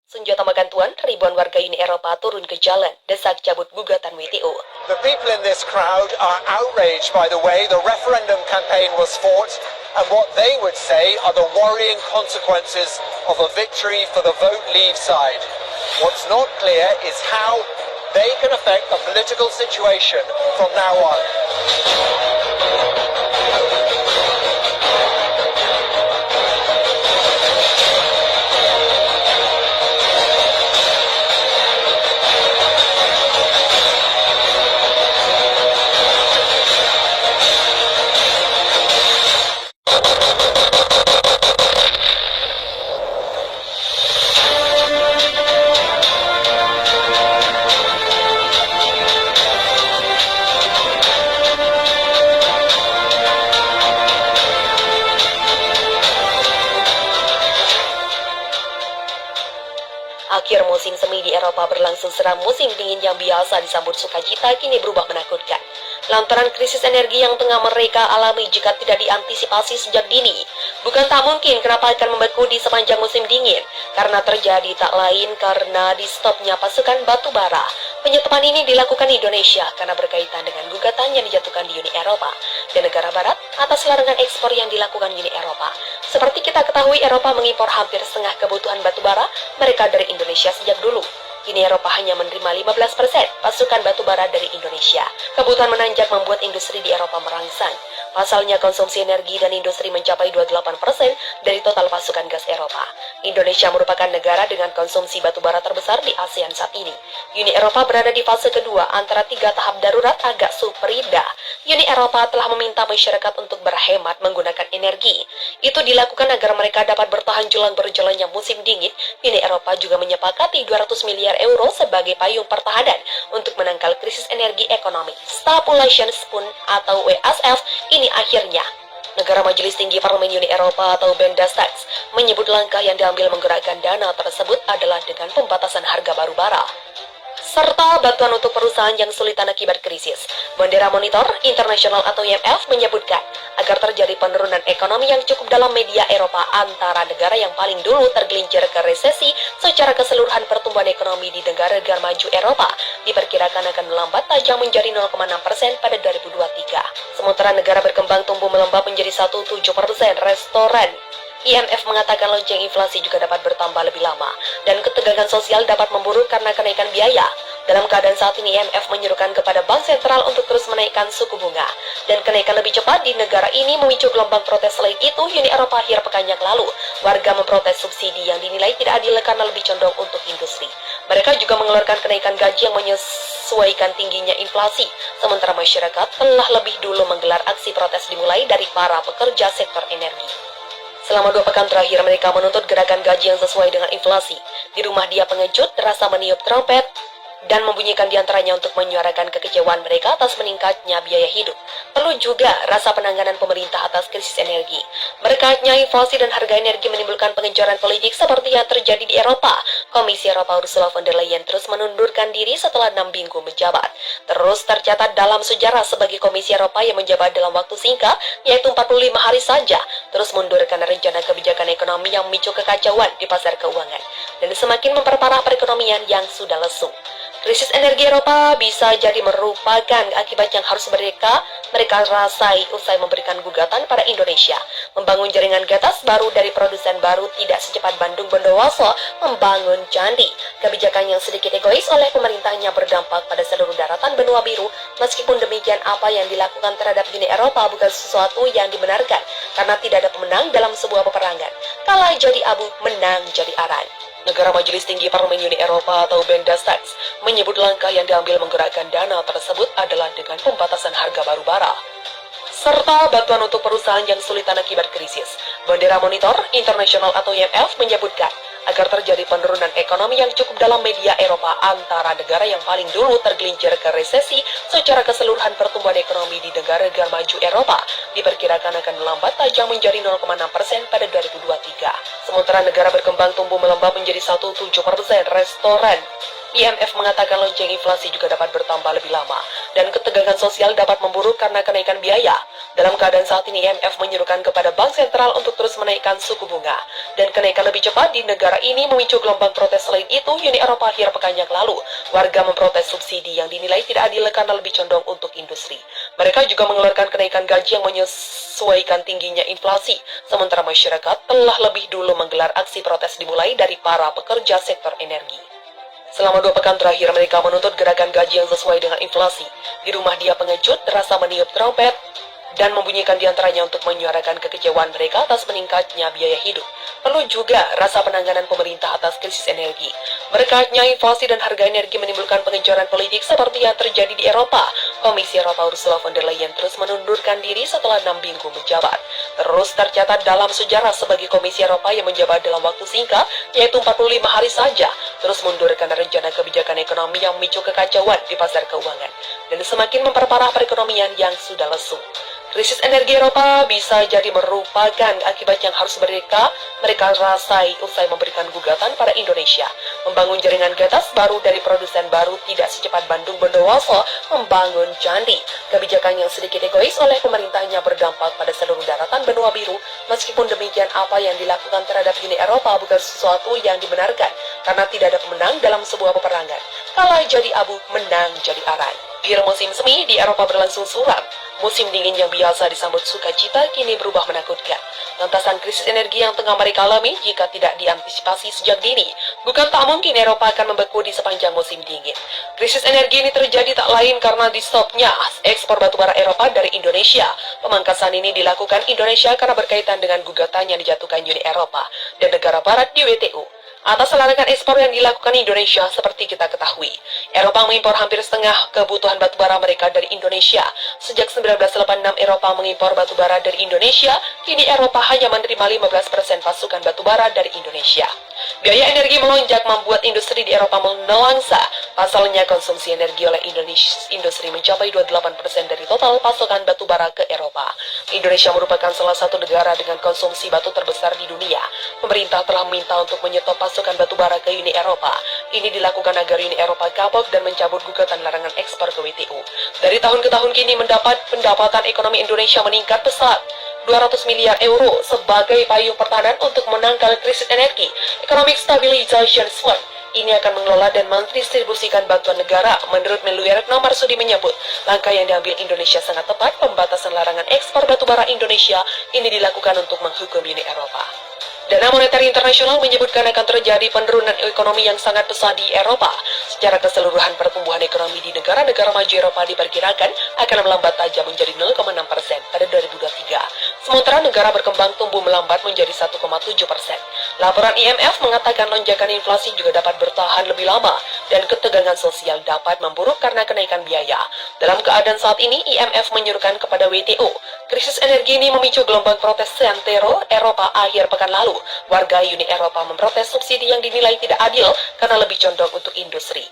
Senjata bantuan, ribuan warga Uni Eropa turun ke jalan, desak cabut gugatan WTO. The people in this crowd are outraged by the way the referendum campaign was fought and what they would say are the worrying consequences of a victory for the Vote Leave side. What's not clear is how they can affect the political situation from now on. Akhir musim semi di Eropa berlangsung seram. Musim dingin yang biasa disambut sukacita kini berubah menakutkan. Lantaran krisis energi yang tengah mereka alami jika tidak diantisipasi sejak dini. Bukan tak mungkin kenapa akan membeku di sepanjang musim dingin. Karena terjadi tak lain karena di stopnya pasukan batu bara. Penyetopan ini dilakukan Indonesia karena berkaitan dengan gugatan yang dijatuhkan di Uni Eropa dan negara barat atas larangan ekspor yang dilakukan Uni Eropa. Seperti kita ketahui, Eropa mengimpor hampir setengah kebutuhan batu bara mereka dari Indonesia sejak dulu. Uni Eropa hanya menerima 15% pasukan batu bara dari Indonesia. Kebutuhan menanjak membuat industri di Eropa merangsang. Pasalnya konsumsi energi dan industri mencapai 28% dari total pasukan gas Eropa. Indonesia merupakan negara dengan konsumsi batu bara terbesar di ASEAN saat ini. Uni Eropa berada di fase kedua antara 3 tahap darurat agak superida. Uni Eropa telah meminta masyarakat untuk berhemat menggunakan energi. Itu dilakukan agar mereka dapat bertahan jelang berjalannya musim dingin. Uni Eropa juga menyepakati 200 miliar euro sebagai payung pertahanan untuk menangkal krisis energi ekonomi. Stabilization Fund atau WSF ini akhirnya. Negara Majelis Tinggi Parlemen Uni Eropa atau Bundestag menyebut langkah yang diambil menggerakkan dana tersebut adalah dengan pembatasan harga baru bara serta bantuan untuk perusahaan yang kesulitan akibat krisis. Bendera Monitor Internasional atau IMF menyebutkan agar terjadi penurunan ekonomi yang cukup dalam media Eropa antara negara yang paling dulu tergelincir ke resesi secara keseluruhan. Pertumbuhan ekonomi di negara-negara maju Eropa diperkirakan akan melambat tajam menjadi 0,6% pada 2023. Sementara negara berkembang tumbuh melembab menjadi 1,7%. Restoran IMF mengatakan lonceng inflasi juga dapat bertambah lebih lama dan ketegangan sosial dapat memburuk karena kenaikan biaya. Dalam keadaan saat ini, IMF menyerukan kepada Bank Sentral untuk terus menaikkan suku bunga dan kenaikan lebih cepat di negara ini memicu gelombang protes. Selain itu, Uni Eropa akhir pekan yang lalu, warga memprotes subsidi yang dinilai tidak adil karena lebih condong untuk industri. Mereka juga mengeluarkan kenaikan gaji yang menyesuaikan tingginya inflasi, sementara masyarakat telah lebih dulu menggelar aksi protes dimulai dari para pekerja sektor energi. Selama 2 pekan terakhir, mereka menuntut gerakan gaji yang sesuai dengan inflasi. Di rumah dia pengejut, terasa meniup trompet dan membunyikan diantaranya untuk menyuarakan kekecewaan mereka atas meningkatnya biaya hidup. Perlu juga rasa penanganan pemerintah atas krisis energi. Berkatnya inflasi dan harga energi menimbulkan pengejaran politik seperti yang terjadi di Eropa. Komisi Eropa Ursula von der Leyen terus menundurkan diri setelah 6 minggu menjabat. Terus tercatat dalam sejarah sebagai Komisi Eropa yang menjabat dalam waktu singkat, yaitu 45 hari saja, terus mundur karena rencana kebijakan ekonomi yang memicu kekacauan di pasar keuangan dan semakin memperparah perekonomian yang sudah lesu. Krisis energi Eropa bisa jadi merupakan akibat yang harus mereka rasai usai memberikan gugatan pada Indonesia. Membangun jaringan gas baru dari produsen baru tidak secepat Bandung Bondowoso membangun candi. Kebijakan yang sedikit egois oleh pemerintahnya berdampak pada seluruh daratan benua biru. Meskipun demikian, apa yang dilakukan terhadap Uni Eropa bukan sesuatu yang dibenarkan karena tidak ada pemenang dalam sebuah peperangan. Kalah jadi abu, menang jadi aran. Negara Majelis Tinggi Parlemen Uni Eropa atau Bundestag menyebut langkah yang diambil menggerakkan dana tersebut adalah dengan pembatasan harga baru bara serta bantuan untuk perusahaan yang kesulitan akibat krisis. Bendera Monitor Internasional atau IMF menyebutkan agar terjadi penurunan ekonomi yang cukup dalam media Eropa antara negara yang paling dulu tergelincir ke resesi secara keseluruhan. Pertumbuhan ekonomi di negara-negara maju Eropa diperkirakan akan melambat tajam menjadi 0,6% pada 2023. Sementara negara berkembang tumbuh melembab menjadi 1,7%. Restoran IMF mengatakan lonceng inflasi juga dapat bertambah lebih lama dan ketegangan sosial dapat memburuk karena kenaikan biaya. Dalam keadaan saat ini, IMF menyerukan kepada Bank Sentral untuk terus menaikkan suku bunga. Dan kenaikan lebih cepat di negara ini memicu gelombang protes. Selain itu, Uni Eropa akhir pekan yang lalu, warga memprotes subsidi yang dinilai tidak adil karena lebih condong untuk industri. Mereka juga mengeluarkan kenaikan gaji yang menyesuaikan tingginya inflasi, sementara masyarakat telah lebih dulu menggelar aksi protes dimulai dari para pekerja sektor energi. Selama 2 pekan terakhir, mereka menuntut gerakan gaji yang sesuai dengan inflasi. Di rumah dia pengecut, terasa meniup trompet, dan membunyikan diantaranya untuk menyuarakan kekecewaan mereka atas meningkatnya biaya hidup. Perlu juga rasa penanganan pemerintah atas krisis energi. Berkatnya inflasi dan harga energi menimbulkan pengecoran politik seperti yang terjadi di Eropa. Komisi Eropa Ursula von der Leyen terus menundurkan diri setelah 6 minggu menjabat. Terus tercatat dalam sejarah sebagai Komisi Eropa yang menjabat dalam waktu singkat, yaitu 45 hari saja, terus mundur karena rencana kebijakan ekonomi yang memicu kekacauan di pasar keuangan dan semakin memperparah perekonomian yang sudah lesu. Krisis energi Eropa bisa jadi merupakan akibat yang harus mereka rasai usai memberikan gugatan pada Indonesia. Membangun jaringan gas baru dari produsen baru tidak secepat Bandung Bondowoso membangun candi. Kebijakan yang sedikit egois oleh pemerintahnya berdampak pada seluruh daratan benua biru. Meskipun demikian, apa yang dilakukan terhadap Uni Eropa bukan sesuatu yang dibenarkan, karena tidak ada pemenang dalam sebuah peperangan. Kalah jadi abu, menang jadi arang. Biar musim semi di Eropa berlangsung suram. Musim dingin yang biasa disambut sukacita kini berubah menakutkan. Lantasan krisis energi yang tengah mereka alami jika tidak diantisipasi sejak dini. Bukan tak mungkin Eropa akan membeku di sepanjang musim dingin. Krisis energi ini terjadi tak lain karena di stopnya ekspor batubara Eropa dari Indonesia. Pemangkasan ini dilakukan Indonesia karena berkaitan dengan gugatan yang dijatuhkan Uni Eropa dan negara barat di WTO. Atas larangan ekspor yang dilakukan Indonesia, seperti kita ketahui, Eropa mengimpor hampir setengah kebutuhan batubara mereka dari Indonesia. Sejak 1986 Eropa mengimpor batubara dari Indonesia, kini Eropa hanya menerima 15% pasokan batubara dari Indonesia. Biaya energi melonjak membuat industri di Eropa melangsa. Pasalnya konsumsi energi oleh industri mencapai 28% dari total pasokan batubara ke Eropa. Indonesia merupakan salah satu negara dengan konsumsi batu terbesar di dunia. Pemerintah telah meminta untuk menyetop pasokan batubara ke Uni Eropa. Ini dilakukan agar Uni Eropa kapok dan mencabut gugatan larangan ekspor ke WTO. Dari tahun ke tahun kini pendapatan ekonomi Indonesia meningkat pesat. 200 miliar euro sebagai payung pertahanan untuk menangkal krisis energi. Economic Stabilization Fund ini akan mengelola dan mendistribusikan bantuan negara. Menurut Menlu Retno Marsudi menyebut, langkah yang diambil Indonesia sangat tepat. Pembatasan larangan ekspor batubara Indonesia ini dilakukan untuk menghukum Uni Eropa. Dana Moneter Internasional menyebutkan akan terjadi penurunan ekonomi yang sangat besar di Eropa. Secara keseluruhan, pertumbuhan ekonomi di negara-negara maju Eropa diperkirakan akan melambat tajam menjadi 0,6% pada 2023. Sementara negara berkembang tumbuh melambat menjadi 1,7%. Laporan IMF mengatakan lonjakan inflasi juga dapat bertahan lebih lama dan ketegangan sosial dapat memburuk karena kenaikan biaya. Dalam keadaan saat ini, IMF menyuruhkan kepada WTO. Krisis energi ini memicu gelombang protes seantero Eropa akhir pekan lalu. Warga Uni Eropa memprotes subsidi yang dinilai tidak adil karena lebih condong untuk industri.